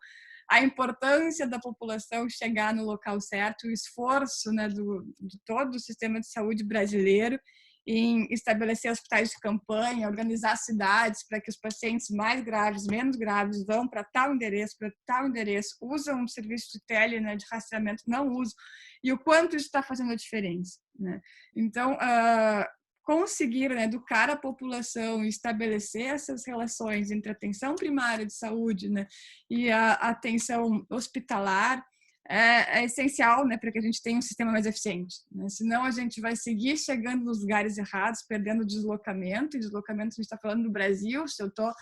a importância da população chegar no local certo, o esforço, né, de todo o sistema de saúde brasileiro em estabelecer hospitais de campanha, organizar cidades para que os pacientes mais graves, menos graves, vão para tal endereço, usam um serviço de tele, né, de rastreamento, não usam, e o quanto isso está fazendo a diferença, né? Então, conseguir, né, educar a população e estabelecer essas relações entre a atenção primária de saúde, né, e a atenção hospitalar é essencial, né, para que a gente tenha um sistema mais eficiente, né? Senão a gente vai seguir chegando nos lugares errados, perdendo deslocamento, e deslocamento a gente está falando do Brasil. Se eu estou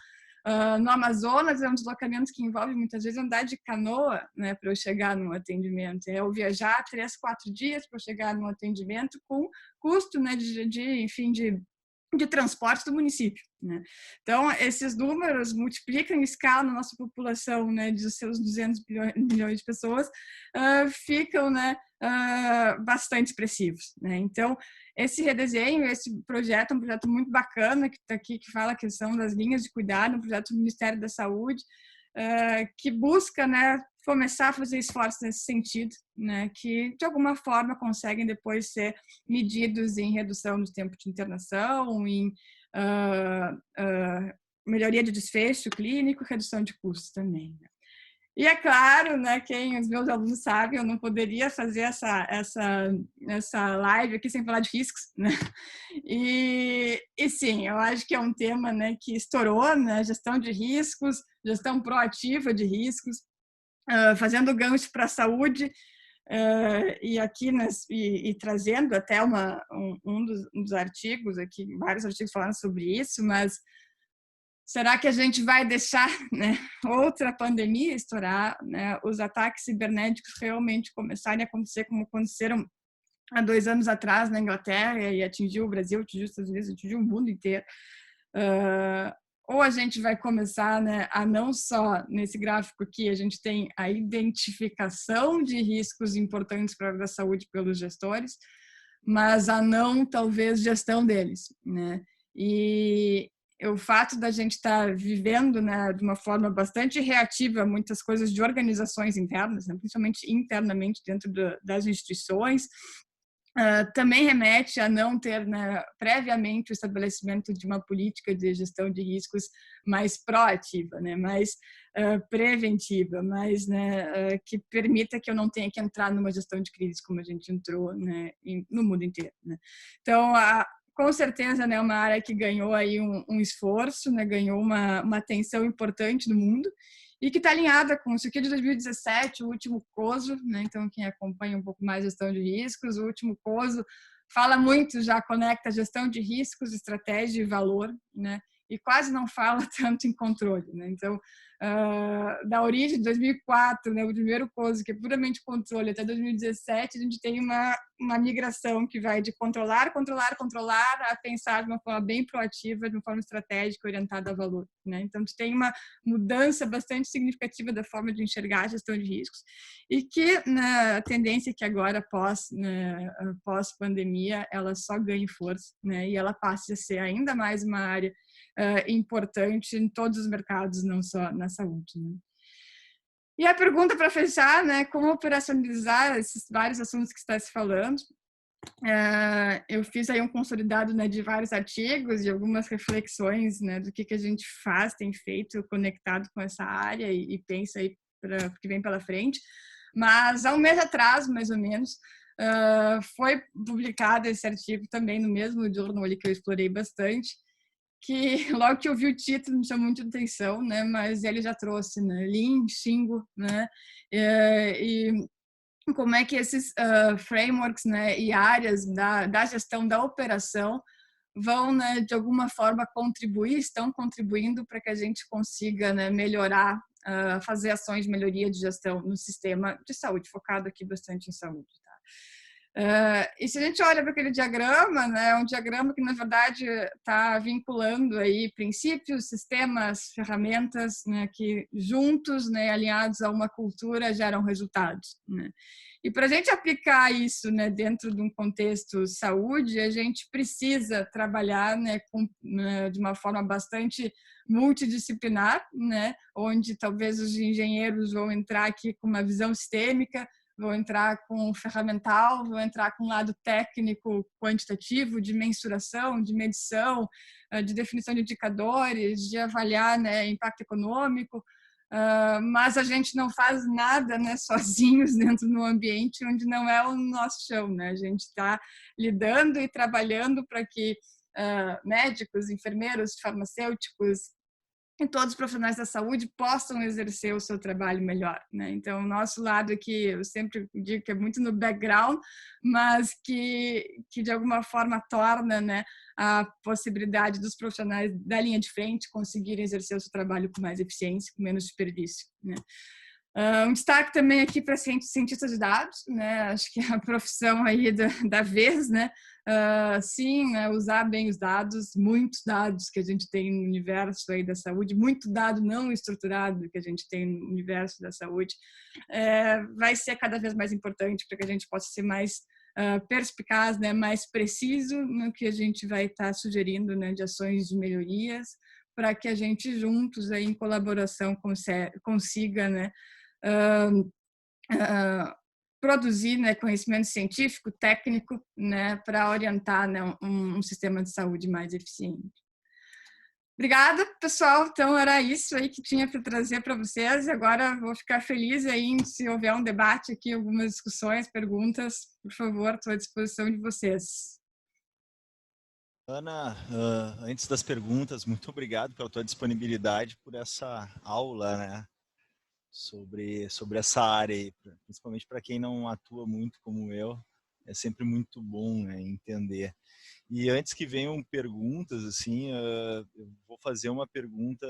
no Amazonas, é um deslocamento que envolve muitas vezes andar de canoa, né, para eu chegar num atendimento. É eu viajar 3, 4 dias para eu chegar num atendimento com custo, né, enfim, de transporte do município, né? Então, esses números multiplicam em escala na nossa população, né, de seus 200 milhões de pessoas, ficam, né, bastante expressivos, né? Então, esse redesenho, esse projeto é um projeto muito bacana, que está aqui, que fala a questão das linhas de cuidado, um projeto do Ministério da Saúde, que busca, né, começar a fazer esforços nesse sentido, né, que de alguma forma conseguem depois ser medidos em redução do tempo de internação, em melhoria de desfecho clínico, redução de custos também, né? E é claro, né, quem os meus alunos sabem, eu não poderia fazer essa live aqui sem falar de riscos, né? E sim, eu acho que é um tema, né, que estourou, né, gestão de riscos, gestão proativa de riscos, fazendo gancho para a saúde, e aqui, né, e trazendo até um dos artigos aqui, vários artigos falando sobre isso, mas será que a gente vai deixar, né, outra pandemia estourar, né, os ataques cibernéticos realmente começarem a acontecer como aconteceram há 2 anos atrás na Inglaterra e atingiu o Brasil, atingiu os Estados Unidos, atingiu o mundo inteiro? Ou a gente vai começar, né, a não só nesse gráfico aqui, a gente tem a identificação de riscos importantes para a área da saúde pelos gestores, mas a não, talvez, gestão deles, né? E o fato da gente estar vivendo, né, de uma forma bastante reativa a muitas coisas de organizações internas, né, principalmente internamente dentro das instituições, também remete a não ter, né, previamente o estabelecimento de uma política de gestão de riscos mais proativa, né, mais preventiva, mais, né, que permita que eu não tenha que entrar numa gestão de crise como a gente entrou, né, no mundo inteiro, né. Então, com certeza, né, uma área que ganhou aí um esforço, né, ganhou uma atenção importante no mundo, e que está alinhada com isso aqui de 2017, o último COSO, né? Então, quem acompanha um pouco mais gestão de riscos, o último COSO fala muito, já conecta gestão de riscos, estratégia e valor, né? E quase não fala tanto em controle, né? Então, da origem de 2004, né, o primeiro COSO, que é puramente controle, até 2017, a gente tem uma migração que vai de controlar a pensar de uma forma bem proativa, de uma forma estratégica, orientada a valor, né? Então, a gente tem uma mudança bastante significativa da forma de enxergar a gestão de riscos e que, na tendência que agora, pós-pandemia, ela só ganhe força, né? E ela passe a ser ainda mais uma área importante em todos os mercados, não só na saúde, né? E a pergunta para fechar, né, como operacionalizar esses vários assuntos que está se falando? Eu fiz aí um consolidado, né, de vários artigos e algumas reflexões, né, do que a gente faz, tem feito conectado com essa área e pensa aí para o que vem pela frente. Mas há um mês atrás, mais ou menos, foi publicado esse artigo também no mesmo jornal ali que eu explorei bastante, que logo que eu vi o título me chamou muita atenção, né? Mas ele já trouxe, né? Lean, Xingo, né? E como é que esses frameworks, né, e áreas da gestão da operação vão, né, de alguma forma contribuir, estão contribuindo para que a gente consiga, né, melhorar, fazer ações de melhoria de gestão no sistema de saúde, focado aqui bastante em saúde. E se a gente olha para aquele diagrama, né, é um diagrama que, na verdade, está vinculando aí princípios, sistemas, ferramentas, né, que juntos, né, alinhados a uma cultura, geram resultados, né? E para a gente aplicar isso, né, dentro de um contexto saúde, a gente precisa trabalhar, né, de uma forma bastante multidisciplinar, né, onde talvez os engenheiros vão entrar aqui com uma visão sistêmica, vou entrar com ferramental, vou entrar com lado técnico, quantitativo, de mensuração, de medição, de definição de indicadores, de avaliar, né, impacto econômico, mas a gente não faz nada, né, sozinhos dentro de um ambiente onde não é o nosso chão, né? A gente está lidando e trabalhando para que médicos, enfermeiros, farmacêuticos, e todos os profissionais da saúde possam exercer o seu trabalho melhor, né? Então, o nosso lado aqui, eu sempre digo que é muito no background, mas que de alguma forma torna, né, a possibilidade dos profissionais da linha de frente conseguirem exercer o seu trabalho com mais eficiência, com menos desperdício, né? Um destaque também aqui para cientistas de dados, né? Acho que é a profissão aí da vez, né? Sim, né? Usar bem os dados, muitos dados que a gente tem no universo aí da saúde, muito dado não estruturado que a gente tem no universo da saúde, vai ser cada vez mais importante para que a gente possa ser mais perspicaz, né? Mais preciso no que a gente vai estar sugerindo, né? De ações de melhorias, para que a gente juntos aí em colaboração consiga, né, produzir, né, conhecimento científico, técnico, né, para orientar, né, um sistema de saúde mais eficiente. Obrigada, pessoal. Então, era isso aí que tinha para trazer para vocês. E agora vou ficar feliz aí se houver um debate aqui, algumas discussões, perguntas. Por favor, estou à disposição de vocês. Ana, antes das perguntas, muito obrigado pela tua disponibilidade, por essa aula, né, sobre essa área aí, principalmente para quem não atua muito como eu, é sempre muito bom, né, entender. E antes que venham perguntas, assim, eu vou fazer uma pergunta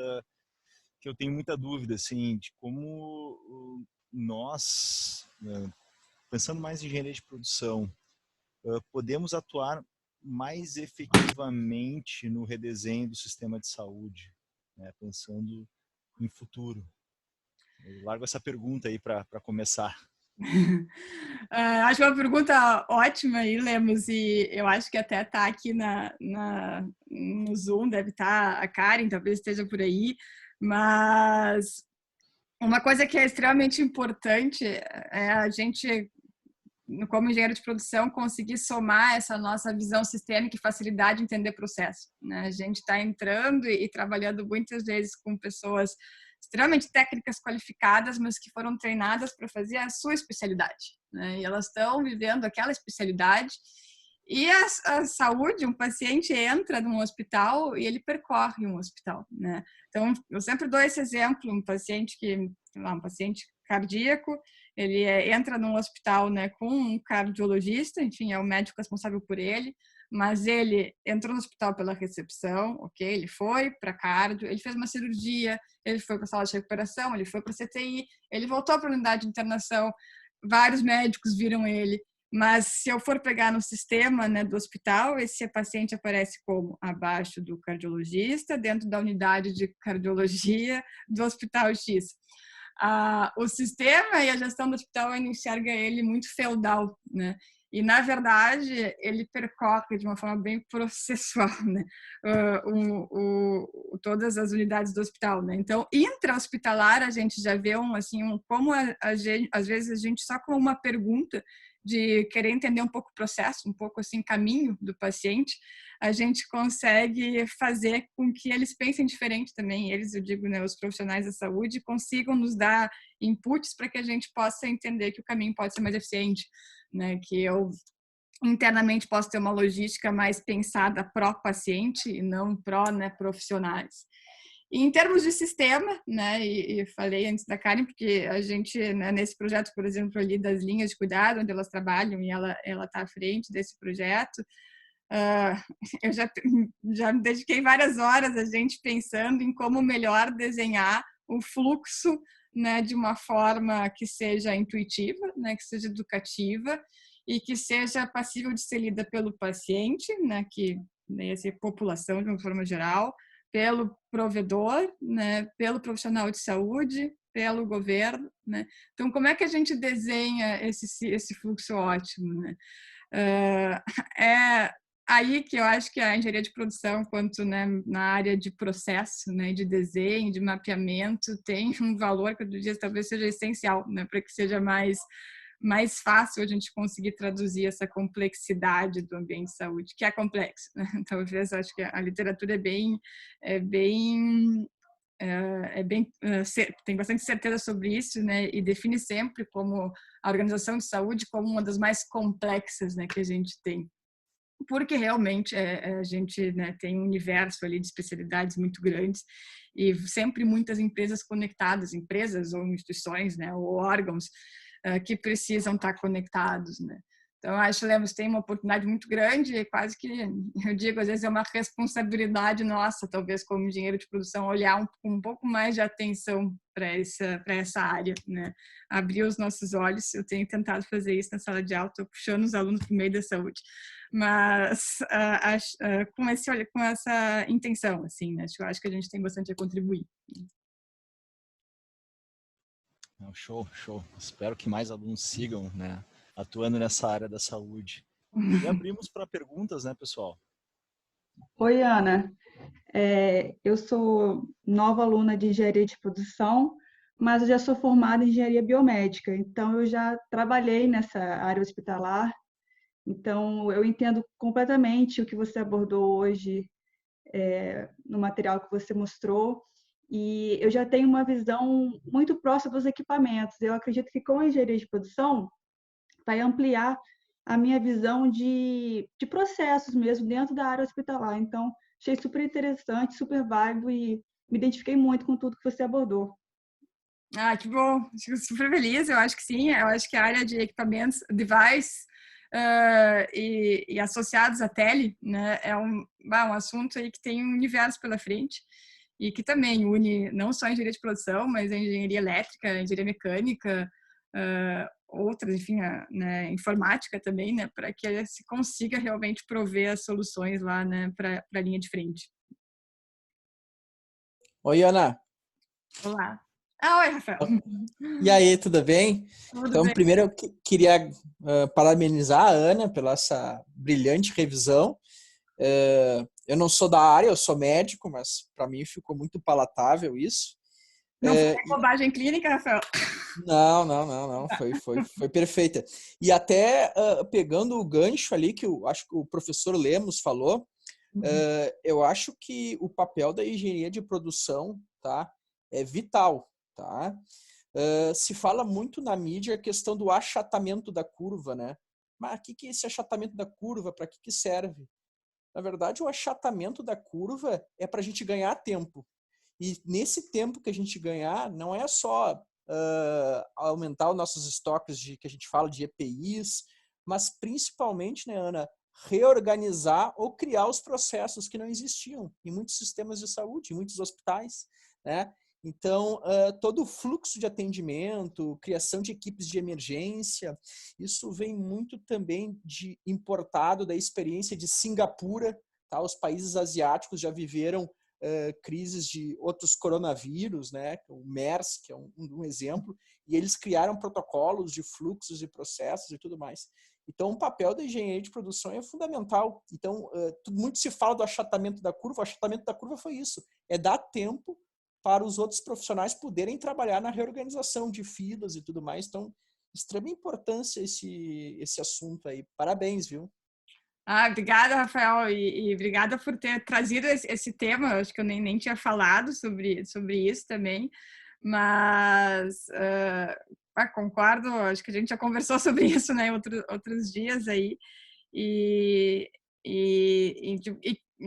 que eu tenho muita dúvida, assim, de como nós, pensando mais em engenharia de produção, podemos atuar mais efetivamente no redesenho do sistema de saúde, né, pensando em futuro. Eu largo essa pergunta aí para começar. Acho uma pergunta ótima aí, Lemos, e eu acho que até está aqui no Zoom, deve estar a Karen, talvez esteja por aí, mas uma coisa que é extremamente importante é a gente como engenheiro de produção, conseguir somar essa nossa visão sistêmica e facilidade de entender processo, né? A gente está entrando e trabalhando muitas vezes com pessoas extremamente técnicas qualificadas, mas que foram treinadas para fazer a sua especialidade, né? E elas estão vivendo aquela especialidade. E a saúde, um paciente entra num hospital e ele percorre um hospital, né? Então, eu sempre dou esse exemplo, um paciente um paciente cardíaco, ele entra num hospital, né, com um cardiologista, enfim, é o médico responsável por ele, mas ele entrou no hospital pela recepção, ok? Ele foi para cardio, ele fez uma cirurgia, ele foi para a sala de recuperação, ele foi para a CTI, ele voltou para a unidade de internação, vários médicos viram ele, mas se eu for pegar no sistema, né, do hospital, esse paciente aparece como abaixo do cardiologista, dentro da unidade de cardiologia do Hospital X. O sistema e a gestão do hospital ainda enxerga ele muito feudal, né? E, na verdade, ele percorre de uma forma bem processual, né? Todas as unidades do hospital, né? Então, intra-hospitalar, a gente já vê como às vezes a gente só com uma pergunta de querer entender um pouco o processo, um pouco assim, caminho do paciente, a gente consegue fazer com que eles pensem diferente também. Eles, eu digo, né, os profissionais da saúde, consigam nos dar inputs para que a gente possa entender que o caminho pode ser mais eficiente, né? Que eu internamente posso ter uma logística mais pensada pró-paciente e não pró, né, profissionais. E em termos de sistema, né, e falei antes da Karen, porque a gente, né, nesse projeto, por exemplo, ali das linhas de cuidado, onde elas trabalham, e ela está à frente desse projeto, eu já me dediquei várias horas a gente pensando em como melhor desenhar o fluxo, né, de uma forma que seja intuitiva, né, que seja educativa e que seja passível de ser lida pelo paciente, né, que ia ser população de uma forma geral, pelo provedor, né, pelo profissional de saúde, pelo governo, né? Então, como é que a gente desenha esse fluxo ótimo, né? É aí que eu acho que a engenharia de produção, quanto, né, na área de processo, né, de desenho, de mapeamento, tem um valor que eu diria talvez seja essencial, né, para que seja mais fácil a gente conseguir traduzir essa complexidade do ambiente de saúde, que é complexo, né? Talvez acho que a literatura tem bastante certeza sobre isso, né? E define sempre como a organização de saúde como uma das mais complexas, né, que a gente tem, porque realmente a gente, né, tem um universo ali de especialidades muito grandes e sempre muitas empresas conectadas, empresas ou instituições, né, ou órgãos que precisam estar conectados, né? Então, acho que Lemos tem uma oportunidade muito grande, quase que, eu digo, às vezes é uma responsabilidade nossa, talvez como engenheiro de produção, olhar um pouco mais de atenção para essa área, né? Abrir os nossos olhos. Eu tenho tentado fazer isso na sala de aula, estou puxando os alunos para o meio da saúde, mas com essa intenção, assim, né? Eu acho que a gente tem bastante a contribuir. Show, show. Espero que mais alunos sigam, né, atuando nessa área da saúde. E abrimos para perguntas, né, pessoal? Oi, Ana. Eu sou nova aluna de engenharia de produção, mas eu já sou formada em engenharia biomédica, então eu já trabalhei nessa área hospitalar, então eu entendo completamente o que você abordou hoje no material que você mostrou, e eu já tenho uma visão muito próxima dos equipamentos. Eu acredito que com a engenharia de produção vai ampliar a minha visão de processos mesmo dentro da área hospitalar. Então, achei super interessante, super válido e me identifiquei muito com tudo que você abordou. Que bom. Fico super feliz. Eu acho que sim. Eu acho que a área de equipamentos, device e associados à tele, né, é um assunto aí que tem um universo pela frente e que também une não só a engenharia de produção, mas a engenharia elétrica, a engenharia mecânica, outras, enfim, né, informática também, né, para que se consiga realmente prover as soluções lá, né, para a linha de frente. Oi, Ana. Olá. Oi, Rafael. E aí, tudo bem? Tudo então, bem. primeiro eu queria parabenizar a Ana pela essa brilhante revisão. Eu não sou da área, eu sou médico, mas para mim ficou muito palatável isso. Não foi bobagem clínica, Rafael? Não. Foi perfeita. E até pegando o gancho ali que eu acho que o professor Lemos falou, eu acho que o papel da engenharia de produção, tá, é vital, tá? Se fala muito na mídia a questão do achatamento da curva, né? Mas o que é esse achatamento da curva? Para que serve? Na verdade, o achatamento da curva é para a gente ganhar tempo. E nesse tempo que a gente ganhar, não é só aumentar os nossos estoques que a gente fala de EPIs, mas principalmente, né, Ana, reorganizar ou criar os processos que não existiam em muitos sistemas de saúde, em muitos hospitais, né? Então, todo o fluxo de atendimento, criação de equipes de emergência, isso vem muito também importado da experiência de Singapura, tá? Os países asiáticos já viveram crises de outros coronavírus, né? O MERS, que é um exemplo, e eles criaram protocolos de fluxos e processos e tudo mais. Então, o papel da engenharia de produção é fundamental. Então, muito se fala do achatamento da curva. O achatamento da curva foi isso, é dar tempo para os outros profissionais poderem trabalhar na reorganização de filas e tudo mais. Então, extrema importância esse assunto aí. Parabéns, viu? Obrigada, Rafael, e obrigada por ter trazido esse tema. Acho que eu nem tinha falado sobre isso também, mas concordo. Acho que a gente já conversou sobre isso, né, outros dias aí. E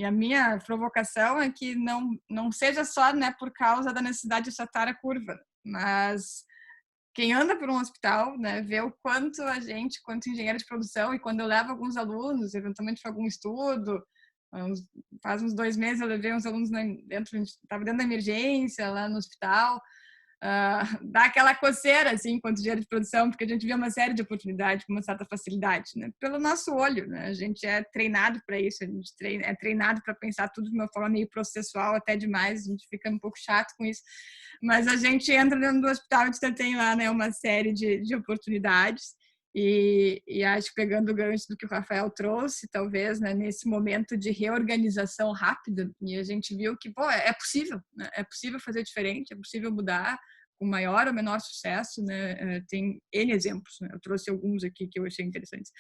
a minha provocação é que não seja só, né, por causa da necessidade de achatar a curva, mas quem anda por um hospital, né, vê o quanto quanto engenheiro de produção, e quando eu levo alguns alunos, eventualmente para algum estudo, faz uns 2 meses eu levei uns alunos estava dentro da emergência lá no hospital, dá aquela coceira, assim, enquanto engenheiro de produção, porque a gente vê uma série de oportunidades com uma certa facilidade, né? Pelo nosso olho, né? A gente é treinado para isso, a gente é treinado para pensar tudo de uma forma meio processual, até demais, a gente fica um pouco chato com isso, mas a gente entra dentro do hospital, a gente tem lá, né, uma série de oportunidades. E acho que pegando o gancho do que o Rafael trouxe, talvez, né, nesse momento de reorganização rápida, e a gente viu que, pô, é possível, né? É possível fazer diferente, é possível mudar com maior ou menor sucesso, né? Tem N exemplos, né? Eu trouxe alguns aqui que eu achei interessantes.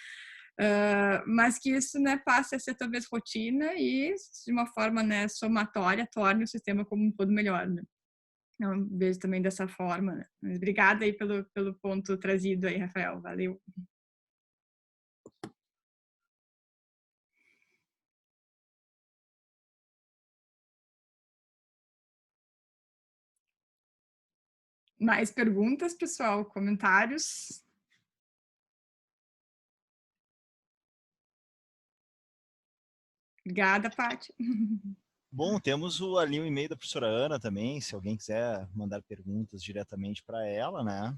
Mas que isso, né, passe a ser talvez rotina e, de uma forma, né, somatória, torne o sistema como um todo melhor, né? Eu vejo também dessa forma, né? Mas obrigada aí pelo ponto trazido aí, Rafael. Valeu. Mais perguntas, pessoal? Comentários? Obrigada, Paty. Bom, temos ali o e-mail da professora Ana também, se alguém quiser mandar perguntas diretamente para ela, né?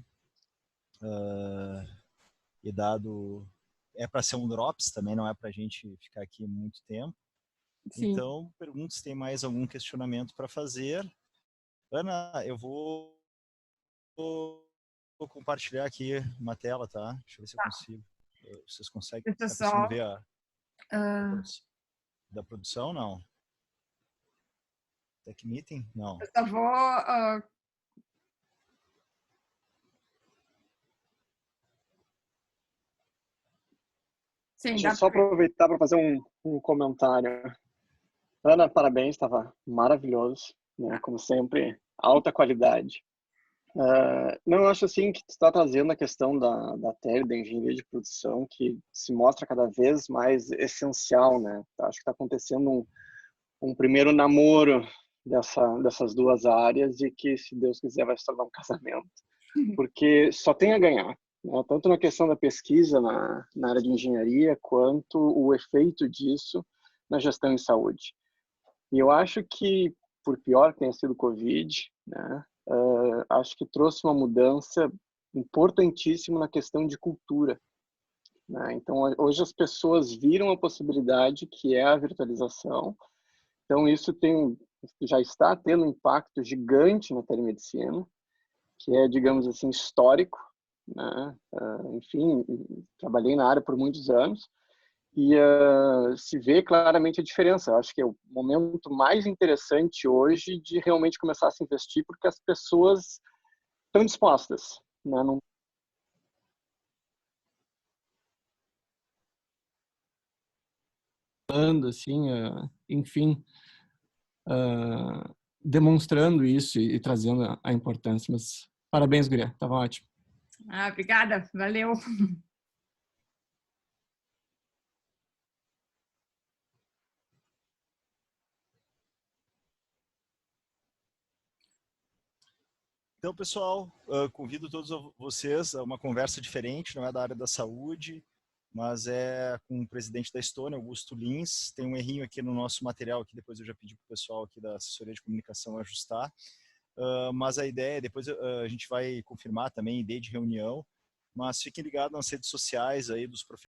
E dado é para ser um drops também, não é para a gente ficar aqui muito tempo. Sim. Então, pergunto se tem mais algum questionamento para fazer. Ana, eu vou compartilhar aqui uma tela, tá? Deixa eu ver se eu consigo. Vocês conseguem? Tá conseguindo ver a da produção? Não. Tech Meeting? Não. Eu só vou... Sim, deixa eu só aproveitar para fazer um comentário. Ana, parabéns, estava maravilhoso, né? Como sempre, alta qualidade. Não, eu acho assim que tu está trazendo a questão da TEL, da engenharia de produção, que se mostra cada vez mais essencial, né? Acho que está acontecendo um primeiro namoro dessas duas áreas e que, se Deus quiser, vai se tornar um casamento. Porque só tem a ganhar, né? Tanto na questão da pesquisa na área de engenharia, quanto o efeito disso na gestão em saúde. E eu acho que, por pior que tenha sido o Covid, né, acho que trouxe uma mudança importantíssima na questão de cultura, né? Então, hoje as pessoas viram a possibilidade que é a virtualização. Então, isso já está tendo um impacto gigante na telemedicina, que é, digamos assim, histórico, né? Enfim, trabalhei na área por muitos anos e se vê claramente a diferença. Eu acho que é o momento mais interessante hoje de realmente começar a se investir, porque as pessoas estão dispostas, né? Não... assim, enfim, demonstrando isso e trazendo a importância. Mas parabéns, guria, tava ótimo. Obrigada, valeu. Então, pessoal, convido todos vocês a uma conversa diferente, não é da área da saúde, mas é com o presidente da Estônia, Augusto Lins. Tem um errinho aqui no nosso material, que depois eu já pedi para o pessoal aqui da assessoria de comunicação ajustar. Mas a ideia, depois a gente vai confirmar também, ideia de reunião, mas fiquem ligados nas redes sociais aí dos professores.